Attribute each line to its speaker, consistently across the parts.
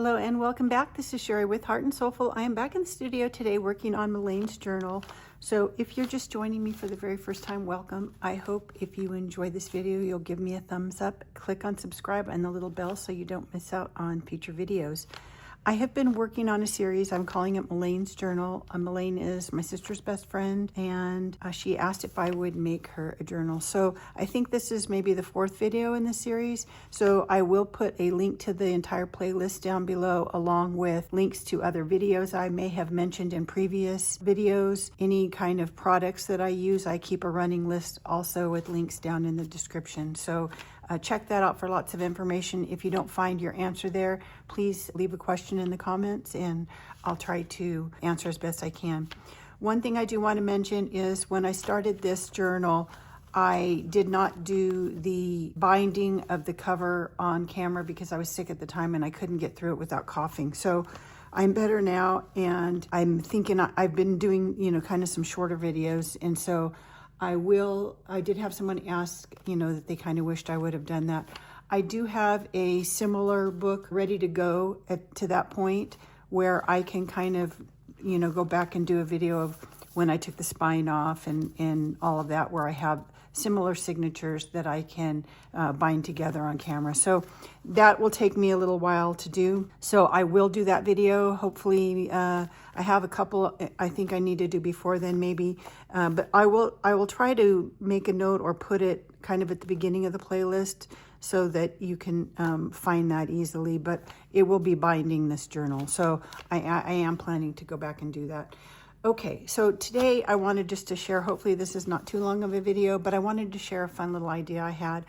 Speaker 1: Hello and welcome back. This is Sherry with Heart and Soulful. I am back in the studio today working on Melain's journal. So if you're just joining me for the very first time, welcome. I hope if you enjoy this video, you'll give me a thumbs up, click on subscribe and the little bell so you don't miss out on future videos. I have been working on a series. I'm calling it Melain's Journal. Melaine is my sister's best friend, and she asked if I would make her a journal. So I think this is maybe the 4th video in the series. So I will put a link to the entire playlist down below, along with links to other videos I may have mentioned in previous videos. Any kind of products that I use, I keep a running list also with links down in the description. So check that out for lots of information. If you don't find your answer there, please leave a question in the comments and I'll try to answer as best I can. One thing I do want to mention is when I started this journal, I did not do the binding of the cover on camera because I was sick at the time and I couldn't get through it without coughing. So I'm better now, and I'm thinking I've been doing, kind of some shorter videos, and so I did have someone ask, that they kind of wished I would have done that. I do have a similar book ready to go to that point where I can kind of, go back and do a video of when I took the spine off and all of that, where I have similar signatures that I can bind together on camera. So that will take me a little while to do. So I will do that video. Hopefully, I have a couple I think I need to do before then maybe, but I will try to make a note or put it kind of at the beginning of the playlist so that you can find that easily. But it will be binding this journal. So I am planning to go back and do that. Okay, so today I wanted just to share, hopefully this is not too long of a video, but I wanted to share a fun little idea I had.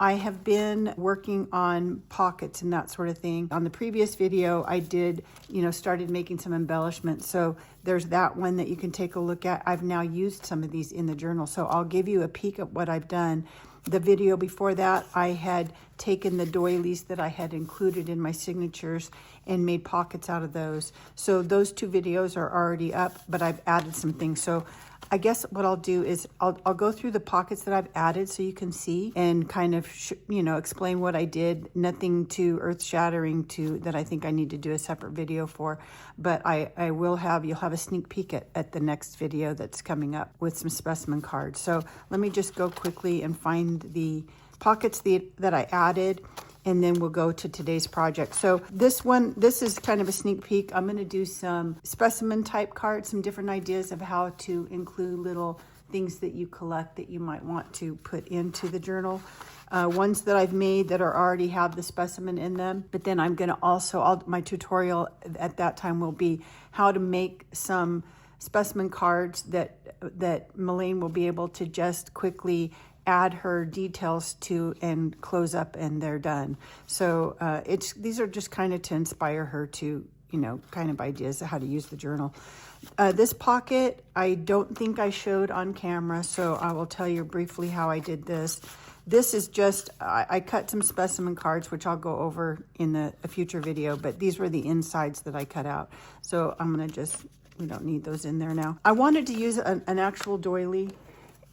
Speaker 1: I have been working on pockets and that sort of thing. On the previous video, I did, started making some embellishments. So there's that one that you can take a look at. I've now used some of these in the journal, so I'll give you a peek at what I've done. The video before that, I had taken the doilies that I had included in my signatures and made pockets out of those. So those 2 videos are already up, but I've added some things. So I guess what I'll do is I'll go through the pockets that I've added so you can see and kind of, explain what I did. Nothing too earth-shattering that I think I need to do a separate video for. But you'll have a sneak peek at the next video that's coming up with some specimen cards. So let me just go quickly and find the pockets that I added, and then we'll go to today's project. So this is kind of a sneak peek. I'm going to do some specimen type cards, some different ideas of how to include little things that you collect that you might want to put into the journal. Ones that I've made that already have the specimen in them. But then I'm going to also, my tutorial at that time will be how to make some specimen cards that Melaine will be able to just quickly add her details to and close up, and they're done. So these are just kind of to inspire her to, kind of ideas of how to use the journal. This pocket, I don't think I showed on camera, so I will tell you briefly how I did this. This is just, I cut some specimen cards, which I'll go over in a future video, but these were the insides that I cut out. So I'm gonna we don't need those in there now. I wanted to use an actual doily,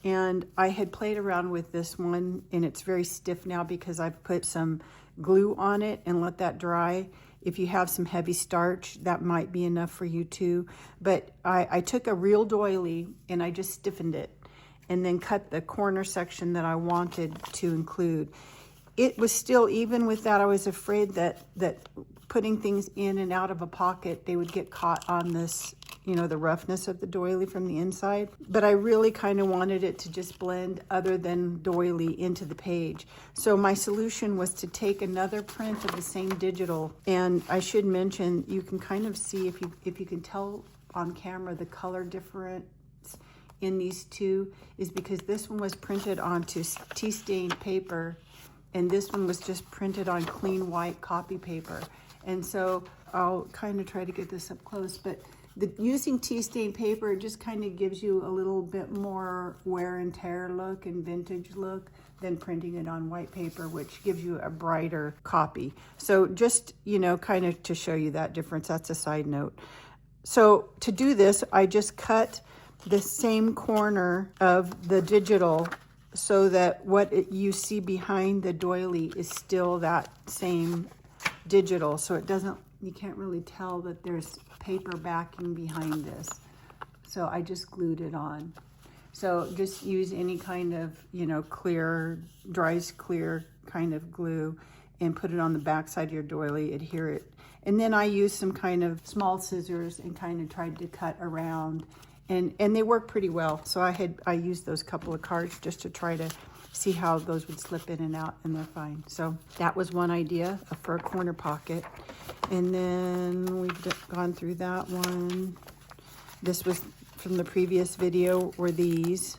Speaker 1: and I had played around with this one, and it's very stiff now because I've put some glue on it and let that dry. If you have some heavy starch, that might be enough for you too. But I took a real doily and I just stiffened it and then cut the corner section that I wanted to include. It was still, even with that, I was afraid that putting things in and out of a pocket, they would get caught on this, the roughness of the doily from the inside. But I really kind of wanted it to just blend other than doily into the page. So my solution was to take another print of the same digital. And I should mention, you can kind of see, if you can tell on camera, the color difference in these two is because this one was printed onto tea-stained paper and this one was just printed on clean white copy paper. And so I'll kind of try to get this up close, but using tea-stained paper just kind of gives you a little bit more wear and tear look and vintage look than printing it on white paper, which gives you a brighter copy. So just, kind of to show you that difference, that's a side note. So to do this, I just cut the same corner of the digital so that you see behind the doily is still that same digital, so it doesn't you can't really tell that there's paper backing behind this. So I just glued it on. So just use any kind of, you know, clear, dries clear kind of glue and put it on the back side of your doily, adhere it. And then I used some kind of small scissors and kind of tried to cut around, and they work pretty well. So I used those couple of cards just to try to see how those would slip in and out, and they're fine. So that was one idea for a corner pocket. And then we've gone through that one. This was from the previous video, were these.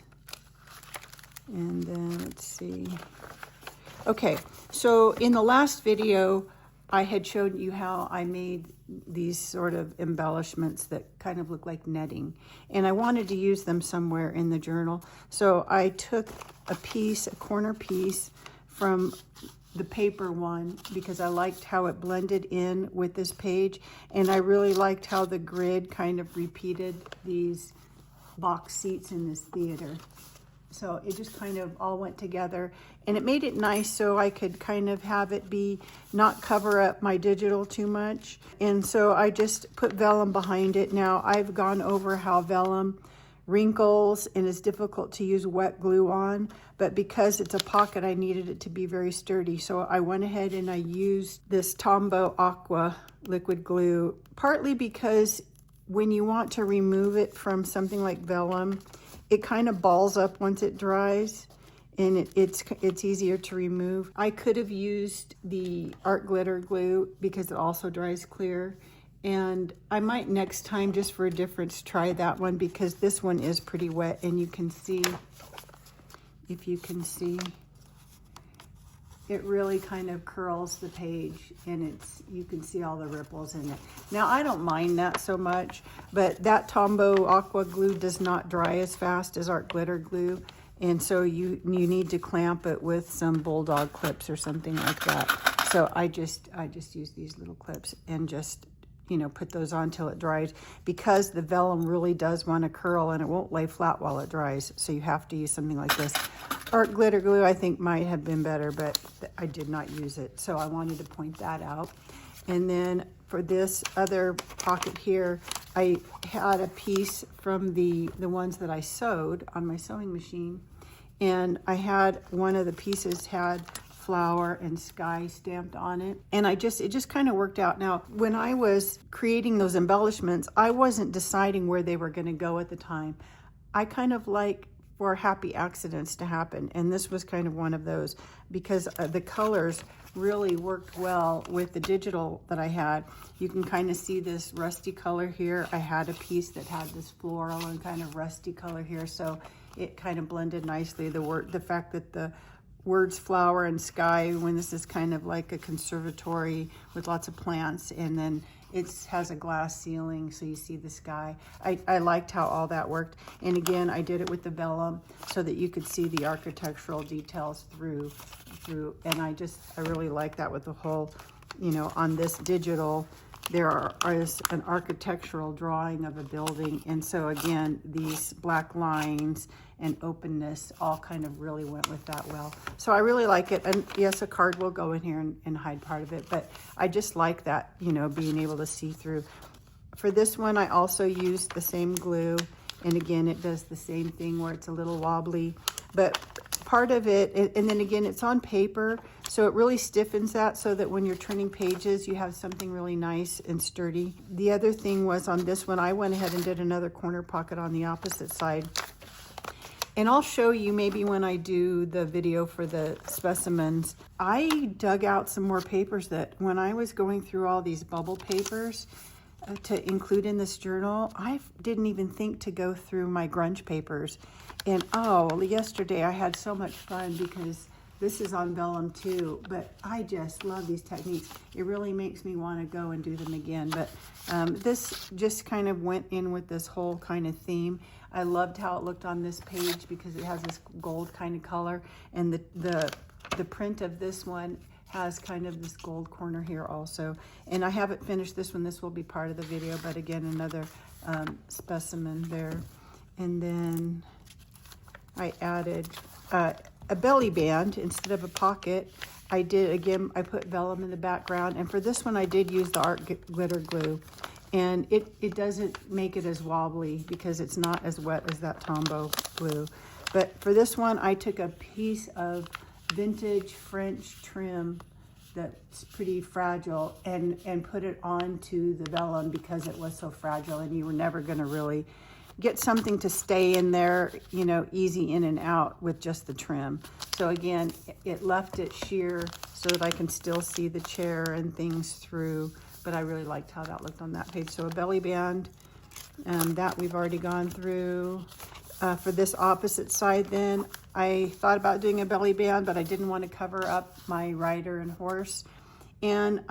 Speaker 1: And then let's see. Okay, so in the last video, I had showed you how I made these sort of embellishments that kind of look like netting. And I wanted to use them somewhere in the journal. So I took a piece, a corner piece from the paper one, because I liked how it blended in with this page. And I really liked how the grid kind of repeated these box seats in this theater. So it just kind of all went together, and it made it nice so I could kind of have it be, not cover up my digital too much. And so I just put vellum behind it. Now I've gone over how vellum wrinkles and is difficult to use wet glue on, but because it's a pocket, I needed it to be very sturdy. So I went ahead and I used this Tombow Aqua liquid glue, partly because when you want to remove it from something like vellum, it kind of balls up once it dries, and it's easier to remove. I could have used the art glitter glue because it also dries clear, and I might next time, just for a difference, try that one, because this one is pretty wet, and you can see, if you can see, it really kind of curls the page, and you can see all the ripples in it. Now I don't mind that so much, but that Tombow Aqua glue does not dry as fast as art glitter glue, and so you need to clamp it with some bulldog clips or something like that. So I just use these little clips and just, you know, put those on till it dries, because the vellum really does want to curl and it won't lay flat while it dries. So you have to use something like this. Art glitter glue I think might have been better, but I did not use it. So I wanted to point that out. And then for this other pocket here, I had a piece from the ones that I sewed on my sewing machine. And I had one of the pieces had flower and sky stamped on it, and it just kind of worked out. Now when I was creating those embellishments, I wasn't deciding where they were going to go at the time. I kind of like for happy accidents to happen, and this was kind of one of those, because the colors really worked well with the digital that I had. You can kind of see this rusty color here. I had a piece that had this floral and kind of rusty color here, so it kind of blended nicely. The fact that the words flower and sky, when this is kind of like a conservatory with lots of plants, and then it has a glass ceiling so you see the sky. I liked how all that worked. And again, I did it with the vellum so that you could see the architectural details through. And I really like that with the whole, you know, on this digital, there is an architectural drawing of a building. And so again, these black lines and openness all kind of really went with that well. So I really like it. And yes, a card will go in here and hide part of it, but I just like that, you know, being able to see through. For this one, I also used the same glue. And again, it does the same thing where it's a little wobbly, but part of it, and then again, it's on paper, so it really stiffens that so that when you're turning pages, you have something really nice and sturdy. The other thing was on this one, I went ahead and did another corner pocket on the opposite side. And I'll show you maybe when I do the video for the specimens. I dug out some more papers that when I was going through all these bubble papers to include in this journal, I didn't even think to go through my grunge papers. And oh, yesterday I had so much fun because this is on vellum too, but I just love these techniques. It really makes me want to go and do them again. But this just kind of went in with this whole kind of theme. I loved how it looked on this page because it has this gold kind of color, and the print of this one has kind of this gold corner here also. And I haven't finished this one. This will be part of the video, but again, another specimen there. And then I added a belly band instead of a pocket. I did, again, I put vellum in the background. And for this one, I did use the art glitter glue. And it doesn't make it as wobbly because it's not as wet as that Tombow glue. But for this one, I took a piece of vintage French trim that's pretty fragile and put it onto the vellum because it was so fragile and you were never gonna really get something to stay in there, you know, easy in and out with just the trim. So again, it left it sheer so that I can still see the chair and things through, but I really liked how that looked on that page. So a belly band, that we've already gone through. For this opposite side then, I thought about doing a belly band, but I didn't want to cover up my rider and horse. And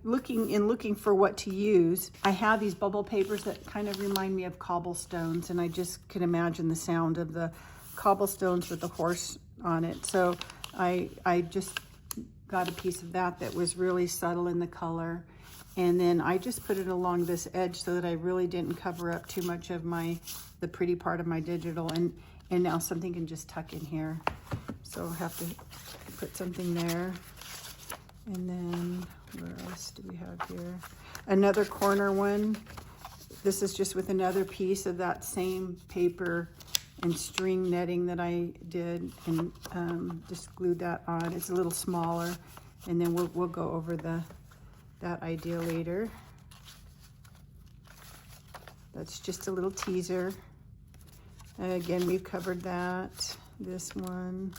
Speaker 1: looking for what to use, I have these bubble papers that kind of remind me of cobblestones, and I just can imagine the sound of the cobblestones with the horse on it. So I just got a piece of that was really subtle in the color. And then I just put it along this edge so that I really didn't cover up too much of the pretty part of my digital. And now something can just tuck in here. So I'll have to put something there. And then where else do we have here? Another corner one. This is just with another piece of that same paper and string netting that I did, and just glued that on. It's a little smaller, and then we'll go over that idea later. That's just a little teaser. Again, we've covered that. This one.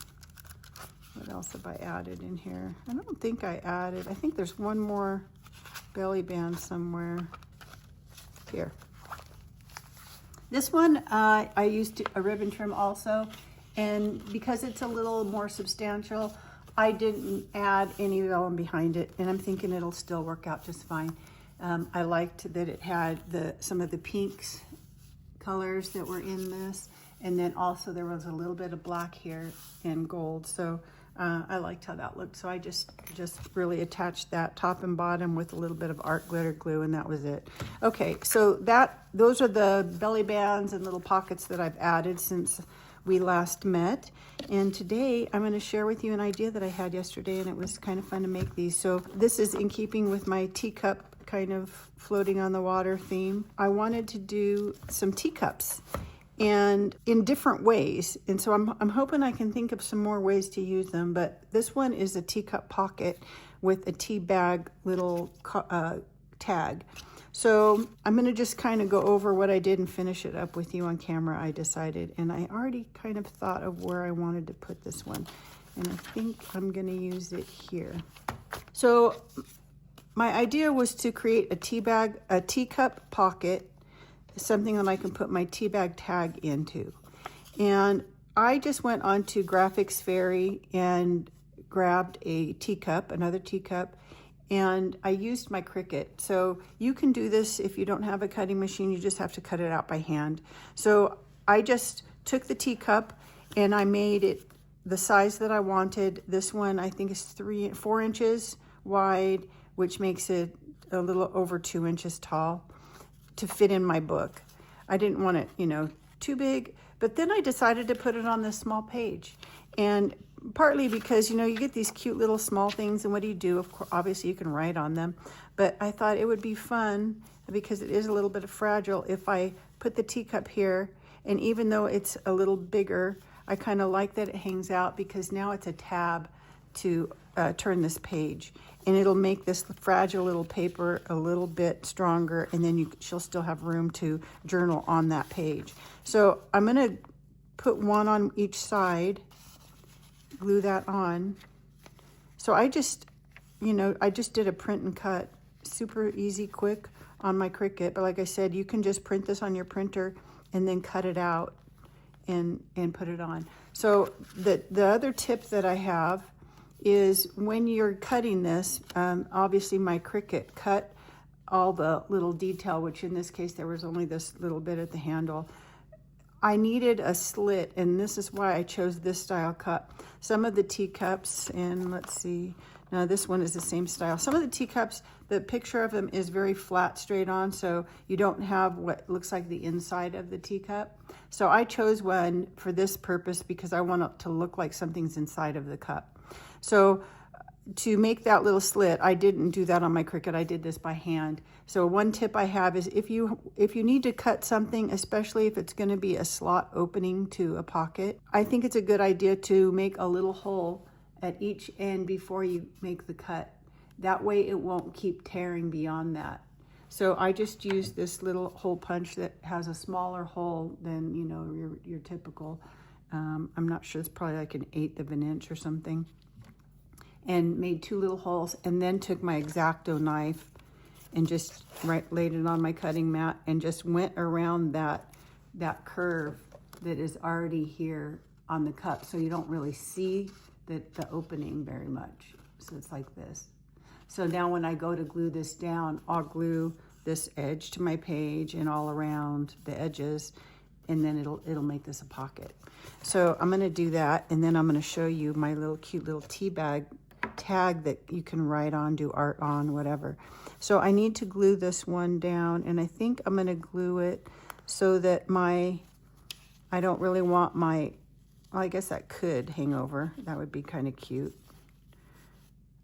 Speaker 1: What else have I added in here? I don't think I added. I think there's one more belly band somewhere. Here. This one, I used a ribbon trim also. And because it's a little more substantial, I didn't add any vellum behind it. And I'm thinking it'll still work out just fine. I liked that it had some of the pinks colors that were in this. And then also there was a little bit of black here and gold. So I liked how that looked. So I just really attached that top and bottom with a little bit of art glitter glue, and that was it. Okay, so those are the belly bands and little pockets that I've added since we last met. And today I'm going to share with you an idea that I had yesterday, and it was kind of fun to make these. So this is in keeping with my teacup kind of floating on the water theme. I wanted to do some teacups, and in different ways. And so I'm hoping I can think of some more ways to use them. But this one is a teacup pocket with a tea bag little tag. So I'm going to just kind of go over what I did and finish it up with you on camera, I decided. And I already kind of thought of where I wanted to put this one. And I think I'm going to use it here. So my idea was to create a teacup pocket, something that I can put my tea bag tag into. And I just went on to Graphics Fairy and grabbed a teacup, another teacup, and I used my Cricut. So you can do this if you don't have a cutting machine, you just have to cut it out by hand. So I just took the teacup and I made it the size that I wanted. This one I think is 4 inches wide, which makes it a little over 2 inches tall, to fit in my book. I didn't want it, you know, too big, but then I decided to put it on this small page. And partly because, you know, you get these cute little small things, and what do you do? Of course, obviously you can write on them, but I thought it would be fun, because it is a little bit fragile, if I put the teacup here, and even though it's a little bigger, I kind of like that it hangs out, because now it's a tab to turn this page, and it'll make this fragile little paper a little bit stronger, and then she'll still have room to journal on that page. So I'm going to put one on each side, glue that on. So I just did a print and cut, super easy, quick on my Cricut. But like I said, you can just print this on your printer and then cut it out and put it on. So the other tip that I have is when you're cutting this, obviously my Cricut cut all the little detail, which in this case there was only this little bit at the handle. I needed a slit, and this is why I chose this style cut. Some of the teacups, and let's see, now this one is the same style. Some of the teacups, the picture of them is very flat, straight on, so you don't have what looks like the inside of the teacup. So I chose one for this purpose because I want it to look like something's inside of the cup. So to make that little slit, I didn't do that on my Cricut. I did this by hand. So one tip I have is if you need to cut something, especially if it's going to be a slot opening to a pocket, I think it's a good idea to make a little hole at each end before you make the cut. That way it won't keep tearing beyond that. So I just used this little hole punch that has a smaller hole than, you know, your typical. I'm not sure, it's probably like an 1/8 of an inch or something. And made 2 little holes, and then took my X-Acto knife and just laid it on my cutting mat and just went around that curve that is already here on the cup, so you don't really see the opening very much. So it's like this. So now when I go to glue this down, I'll glue this edge to my page and all around the edges, and then it'll make this a pocket. So I'm gonna do that, and then I'm gonna show you my little cute little tea bag tag that you can write on, do art on, whatever. So I need to glue this one down, and I think I'm going to glue it so that I don't really want well, I guess that could hang over. That would be kind of cute.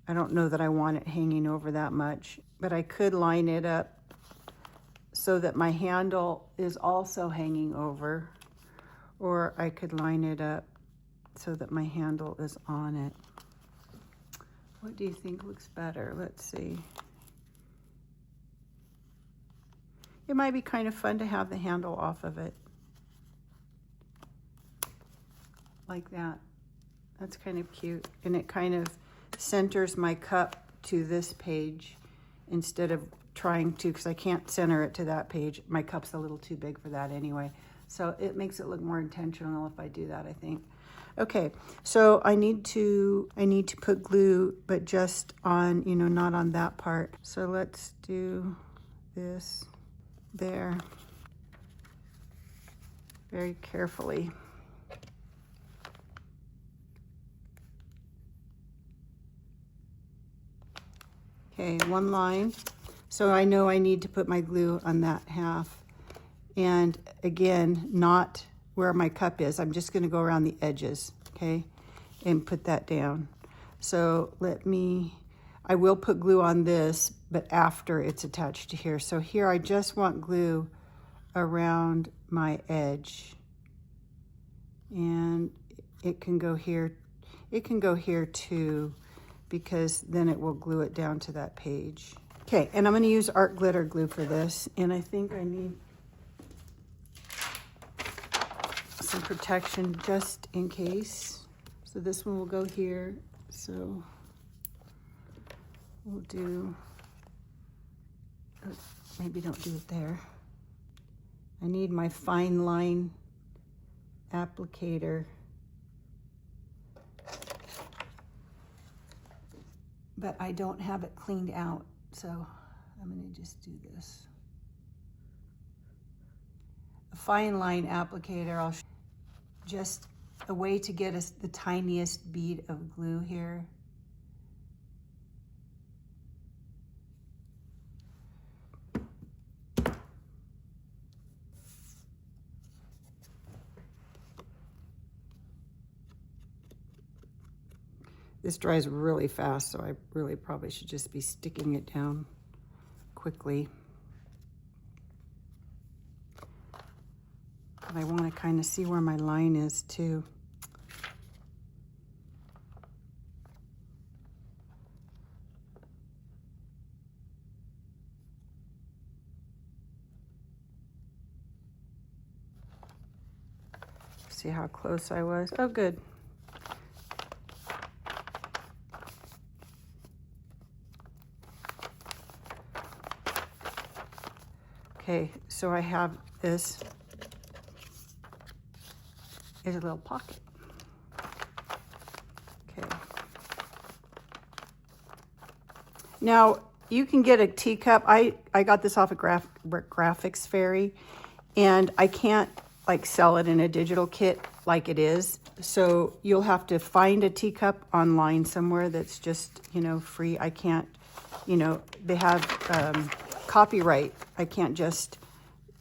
Speaker 1: I don't know that I want it hanging over that much, but I could line it up so that my handle is also hanging over, or I could line it up so that my handle is on it. What do you think looks better? Let's see. It might be kind of fun to have the handle off of it. Like that. That's kind of cute. And it kind of centers my cup to this page instead of trying to, because I can't center it to that page. My cup's a little too big for that anyway. So it makes it look more intentional if I do that, I think. Okay, so I need to put glue, but just on, you know, not on that part. So let's do this there very carefully. Okay, one line. So I know I need to put my glue on that half. And again, not where my cup is. I'm just going to go around the edges, okay, and put that down. So I will put glue on this, but after it's attached to here. So here I just want glue around my edge, and it can go here. It can go here too, because then it will glue it down to that page. Okay, and I'm going to use art glitter glue for this, and I think I need some protection just in case. So this one will go here. So we'll do, maybe don't do it there. I need my fine line applicator, but I don't have it cleaned out. So I'm going to just do this. A fine line applicator, I'll just a way to get us the tiniest bead of glue here. This dries really fast, so I really probably should just be sticking it down quickly. But I want to kind of see where my line is too. See how close I was? Oh, good. Okay, so I have this is a little pocket. Okay. Now you can get a teacup. I got this off of Graphics Fairy, and I can't like sell it in a digital kit like it is. So you'll have to find a teacup online somewhere that's just, you know, free. I can't, you know, they have copyright. I can't just,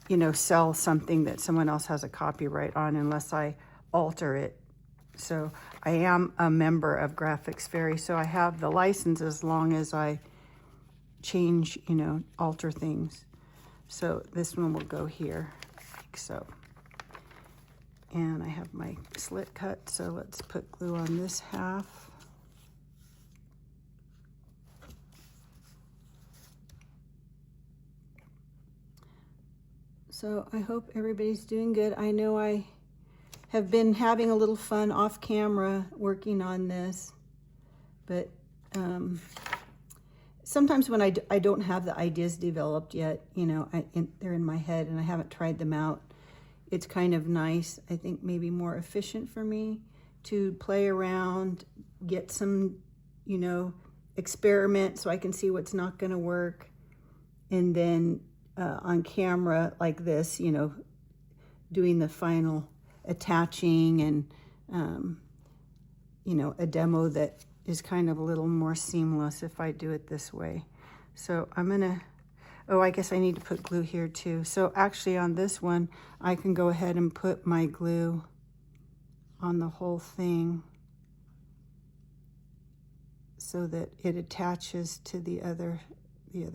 Speaker 1: you know, sell something that someone else has a copyright on unless I alter it. So I am a member of Graphics Fairy, so I have the license as long as I change, you know, alter things. So this one will go here, like so. And I have my slit cut, so let's put glue on this half. So I hope everybody's doing good. I know I have been having a little fun off camera working on this, but sometimes when I don't have the ideas developed yet, you know, they're in my head and I haven't tried them out, it's kind of nice, I think maybe more efficient for me to play around, get some, you know, experiment so I can see what's not going to work, and then on camera like this, you know, doing the final attaching and, you know, a demo that is kind of a little more seamless if I do it this way. So I'm gonna, oh, I guess I need to put glue here too. So actually on this one, I can go ahead and put my glue on the whole thing so that it attaches to the other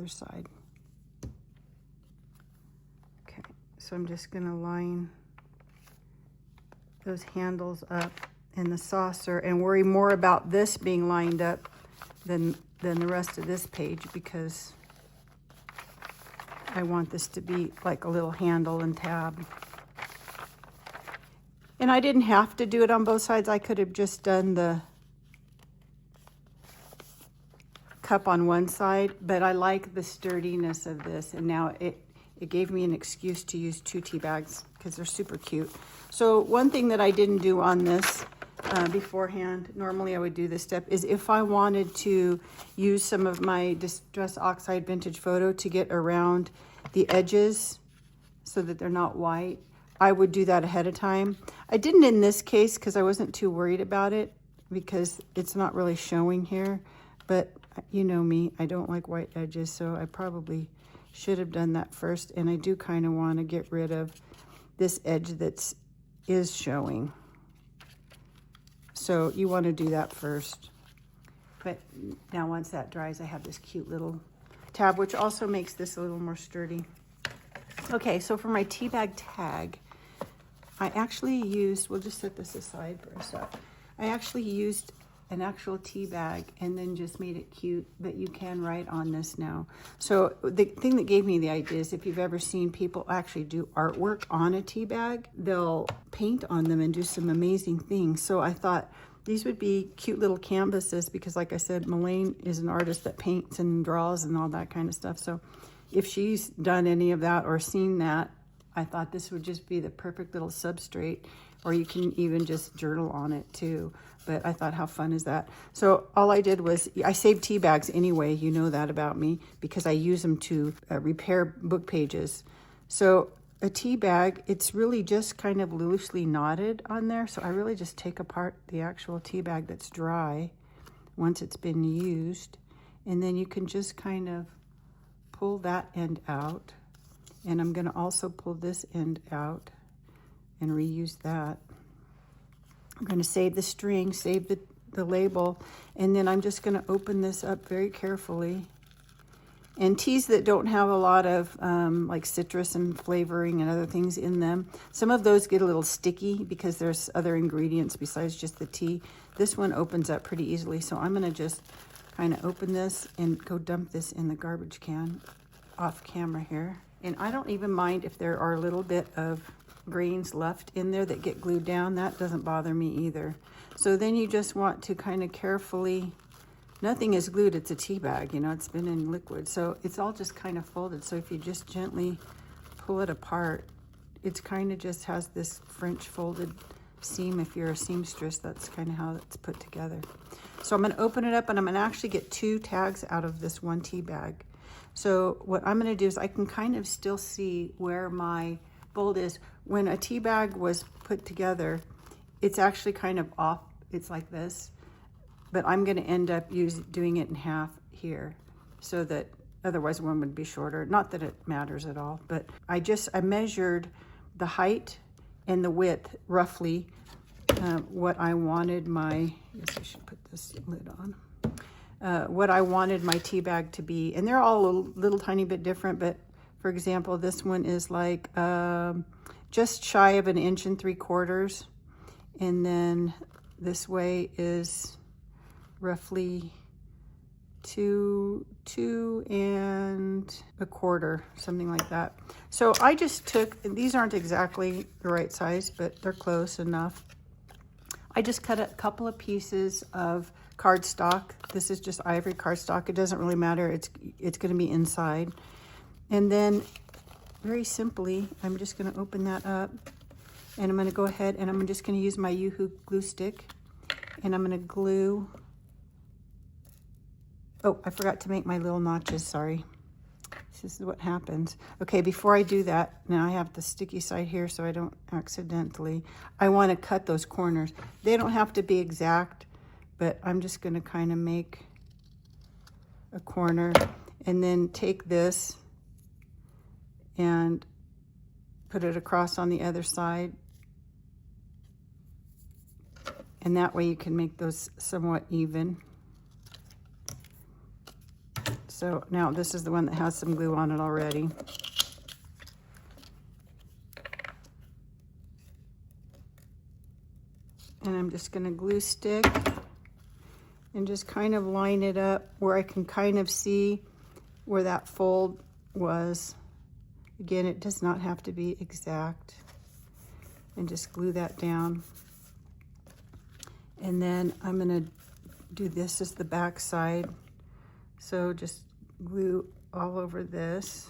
Speaker 1: side. Okay, so I'm just gonna line those handles up in the saucer and worry more about this being lined up than the rest of this page, because I want this to be like a little handle and tab. And I didn't have to do it on both sides. I could have just done the cup on one side, but I like the sturdiness of this, and now it gave me an excuse to use 2 tea bags because they're super cute. So one thing that I didn't do on this beforehand, normally I would do this step, is if I wanted to use some of my Distress Oxide Vintage Photo to get around the edges so that they're not white, I would do that ahead of time. I didn't in this case because I wasn't too worried about it because it's not really showing here, but you know me, I don't like white edges, so I probably should have done that first. And I do kind of want to get rid of this edge is showing. So you want to do that first. But now once that dries, I have this cute little tab, which also makes this a little more sturdy. Okay, so for my tea bag tag, I actually used, we'll just set this aside for a sec. I actually used an actual tea bag and then just made it cute, but you can write on this now. So the thing that gave me the idea is, if you've ever seen people actually do artwork on a tea bag, they'll paint on them and do some amazing things. So I thought these would be cute little canvases because, like I said, Melaine is an artist that paints and draws and all that kind of stuff. So if she's done any of that or seen that, I thought this would just be the perfect little substrate, or you can even just journal on it too. But I thought, how fun is that? So all I did was, I save tea bags anyway, you know that about me, because I use them to repair book pages. So a tea bag, it's really just kind of loosely knotted on there. So I really just take apart the actual tea bag that's dry once it's been used. And then you can just kind of pull that end out. And I'm gonna also pull this end out and reuse that. I'm going to save the string, save the label, and then I'm just going to open this up very carefully. And teas that don't have a lot of like citrus and flavoring and other things in them, some of those get a little sticky because there's other ingredients besides just the tea. This one opens up pretty easily, so I'm going to just kind of open this and go dump this in the garbage can off camera here. And I don't even mind if there are a little bit of grains left in there that get glued down. That doesn't bother me either. So then you just want to kind of carefully, nothing is glued, it's a tea bag, you know, it's been in liquid, so it's all just kind of folded. So if you just gently pull it apart, it's kind of just has this French folded seam. If you're a seamstress, that's kind of how it's put together. So I'm going to open it up and I'm going to actually get 2 tags out of this one tea bag. So what I'm going to do is, I can kind of still see where my fold is. When a tea bag was put together, it's actually kind of off. It's like this, but I'm going to end up doing it in half here, so that otherwise one would be shorter. Not that it matters at all, but I measured the height and the width roughly what I wanted my, I guess I should put this lid on. What I wanted my tea bag to be. And they're all a little tiny bit different, but for example, this one is like just shy of 1 3/4 inches. And then this way is roughly 2 1/4, something like that. So I just took, these aren't exactly the right size, but they're close enough. I just cut a couple of pieces of cardstock. This is just ivory cardstock. It doesn't really matter. It's going to be inside. And then very simply, I'm just going to open that up, and I'm going to go ahead and I'm just going to use my Yoo-Hoo glue stick, and I'm going to glue. Oh, I forgot to make my little notches, sorry. This is what happens. Okay, before I do that, now I have the sticky side here so I don't accidentally, I want to cut those corners. They don't have to be exact, but I'm just going to kind of make a corner and then take this and put it across on the other side. And that way you can make those somewhat even. So now this is the one that has some glue on it already. And I'm just going to glue stick and just kind of line it up where I can kind of see where that fold was. Again, it does not have to be exact. And just glue that down. And then I'm going to do this as the back side. So just glue all over this.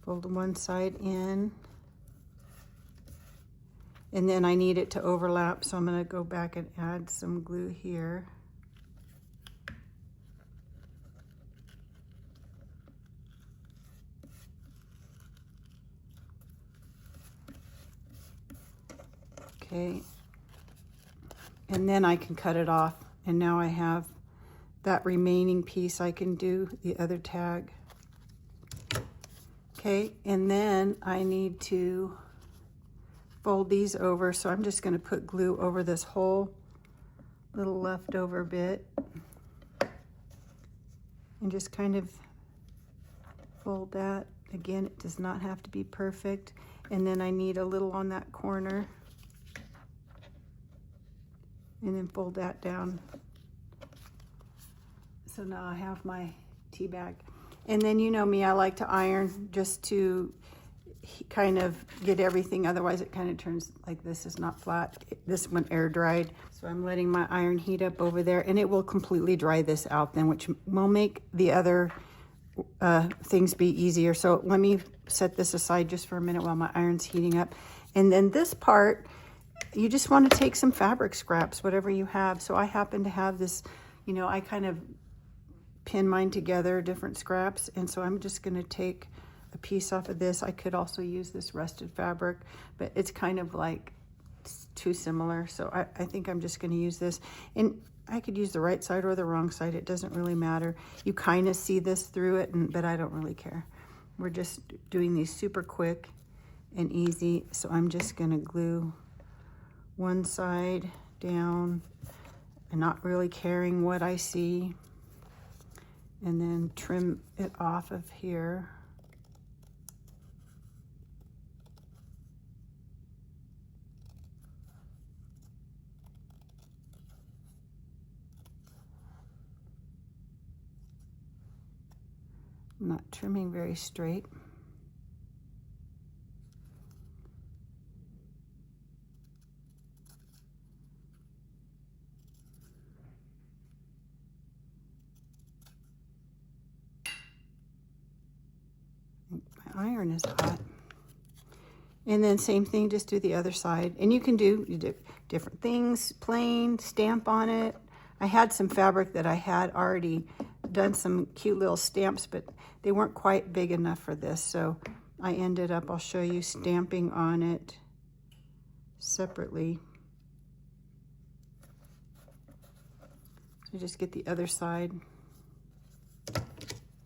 Speaker 1: Fold one side in. And then I need it to overlap, so I'm going to go back and add some glue here. Okay. And then I can cut it off. And now I have that remaining piece. I can do the other tag. Okay, and then I need to fold these over, so I'm just going to put glue over this whole little leftover bit and just kind of fold that. Again, it does not have to be perfect. And then I need a little on that corner, and then fold that down. So now I have my tea bag. And then you know me, I like to iron just to kind of get everything. Otherwise it kind of turns like this is not flat. This one air dried. So I'm letting my iron heat up over there, and it will completely dry this out then, which will make the other things be easier. So let me set this aside just for a minute while my iron's heating up. And then this part, you just want to take some fabric scraps, whatever you have. So I happen to have this, you know, I kind of pin mine together, different scraps, and so I'm just going to take a piece off of this. I could also use this rusted fabric, but it's kind of like too similar, so I think I'm just going to use this. And I could use the right side or the wrong side, it doesn't really matter. You kind of see this through it, but I don't really care. We're just doing these super quick and easy, so I'm just going to glue one side down and not really caring what I see, and then trim it off of here. I'm not trimming very straight. My iron is hot. And then same thing, just do the other side. And you can do different things, plain, stamp on it. I had some fabric that I had already done some cute little stamps, but they weren't quite big enough for this. So I ended up, I'll show you, stamping on it separately. So just get the other side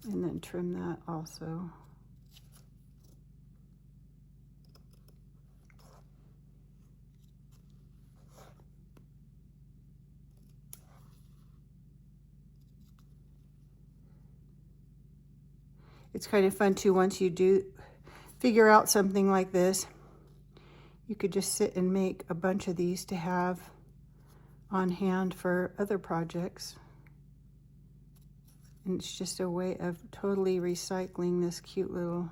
Speaker 1: and then trim that also. it's kind of fun too, once you do figure out something like this, you could just sit and make a bunch of these to have on hand for other projects. And it's just a way of totally recycling this cute little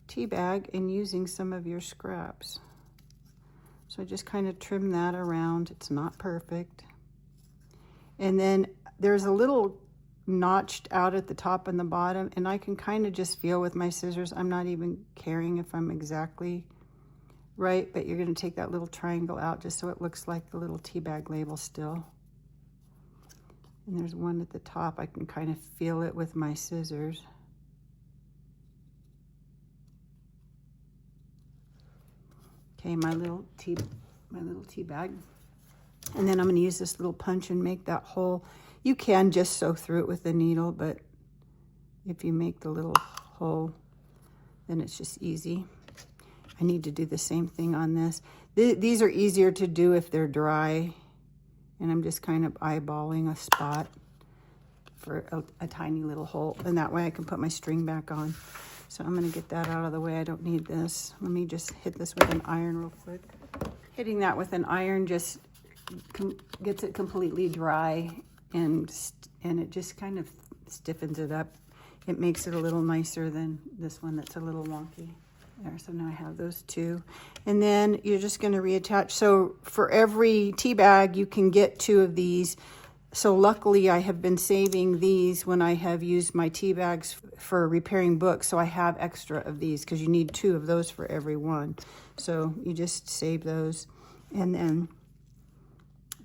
Speaker 1: tea bag and using some of your scraps. So I just kind of trim that around. It's not perfect. And then there's a little notched out at the top and the bottom, and I can kind of just feel with my scissors. I'm not even caring if I'm exactly right, but you're going to take that little triangle out just so it looks like the little tea bag label still. And there's one at the top. I can kind of feel it with my scissors. Okay, my little tea bag. And then I'm going to use this little punch and make that hole. You can just sew through it with the needle, but if you make the little hole, then it's just easy. I need to do the same thing on this. These are easier to do if they're dry, and I'm just kind of eyeballing a spot for a tiny little hole, and that way I can put my string back on. So I'm going to get that out of the way. I don't need this. Let me just hit this with an iron real quick. Hitting that with an iron just gets it completely dry, and it just kind of stiffens it up. It makes it a little nicer than this one that's a little wonky. There, so now I have those two. And then you're just going to reattach. So for every tea bag, you can get 2 of these. So luckily I have been saving these when I have used my tea bags for repairing books. So I have extra of these because you need 2 of those for every one. So you just save those and then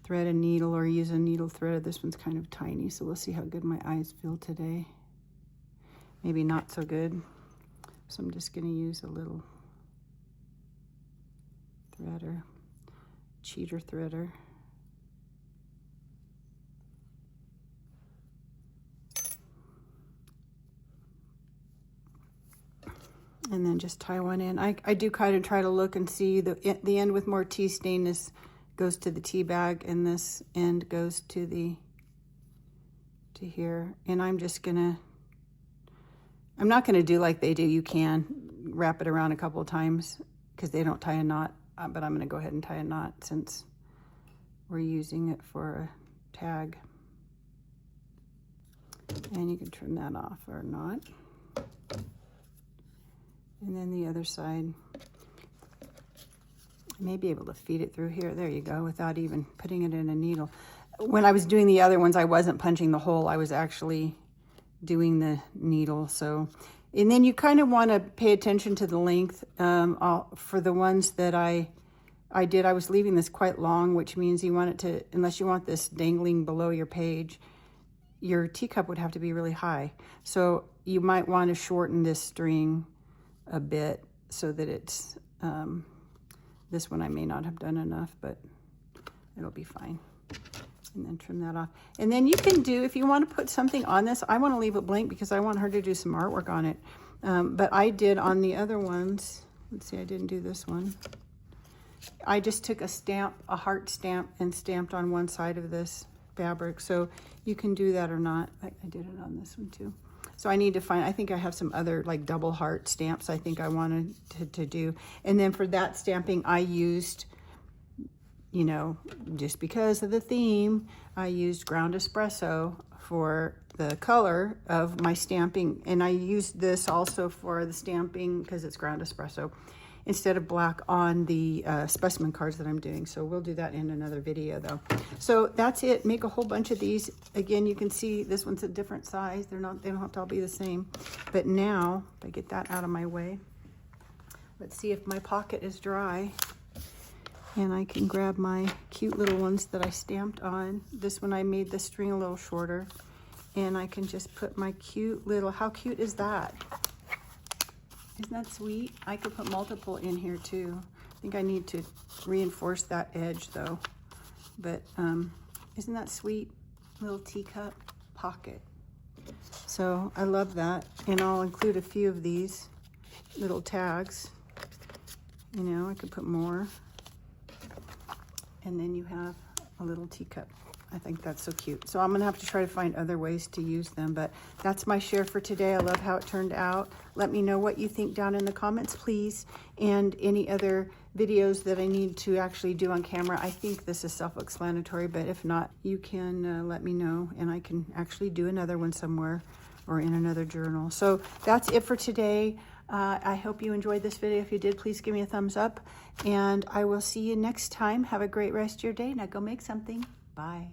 Speaker 1: thread a needle or use a needle thread. This one's kind of tiny, so we'll see how good my eyes feel today. Maybe not so good. So I'm just going to use a little threader, cheater threader. And then just tie one in. I do kind of try to look and see the end with more tea stain goes to the tea bag, and this end goes to here. And I'm not gonna do like they do. You can wrap it around a couple of times because they don't tie a knot, but I'm gonna go ahead and tie a knot since we're using it for a tag. And you can trim that off or not. And then the other side, I may be able to feed it through here. There you go, without even putting it in a needle. When I was doing the other ones, I wasn't punching the hole. I was actually doing the needle. So, and then you kind of want to pay attention to the length. For the ones that I did, I was leaving this quite long, which means you want it to, unless you want this dangling below your page, your teacup would have to be really high. So you might want to shorten this string a bit so that it's, this one I may not have done enough, but it'll be fine. And then trim that off. And then you can do, if you want to put something on this, I want to leave it blank because I want her to do some artwork on it. But I did on the other ones, let's see, I didn't do this one. I just took a stamp, a heart stamp, and stamped on one side of this fabric. So you can do that or not. I did it on this one too. So I need to find, I think I have some other like double heart stamps I think I wanted to do. And then for that stamping, I used, you know, just because of the theme, I used ground espresso for the color of my stamping. And I used this also for the stamping because it's ground espresso instead of black on the specimen cards that I'm doing. So we'll do that in another video though. So that's it. Make a whole bunch of these. Again, you can see this one's a different size. They don't have to all be the same. But now, if I get that out of my way, let's see if my pocket is dry. And I can grab my cute little ones that I stamped on. This one I made the string a little shorter. And I can just put my cute little, how cute is that? Isn't that sweet? I could put multiple in here too. I think I need to reinforce that edge though. But isn't that sweet? Little teacup pocket. So I love that. And I'll include a few of these little tags. You know, I could put more. And then you have a little teacup. I think that's so cute. So I'm gonna have to try to find other ways to use them, but that's my share for today. I love how it turned out. Let me know what you think down in the comments, please, and any other videos that I need to actually do on camera. I think this is self-explanatory, but if not, you can let me know, and I can actually do another one somewhere or in another journal. So that's it for today. I hope you enjoyed this video. If you did, please give me a thumbs up, and I will see you next time. Have a great rest of your day. Now go make something. Bye.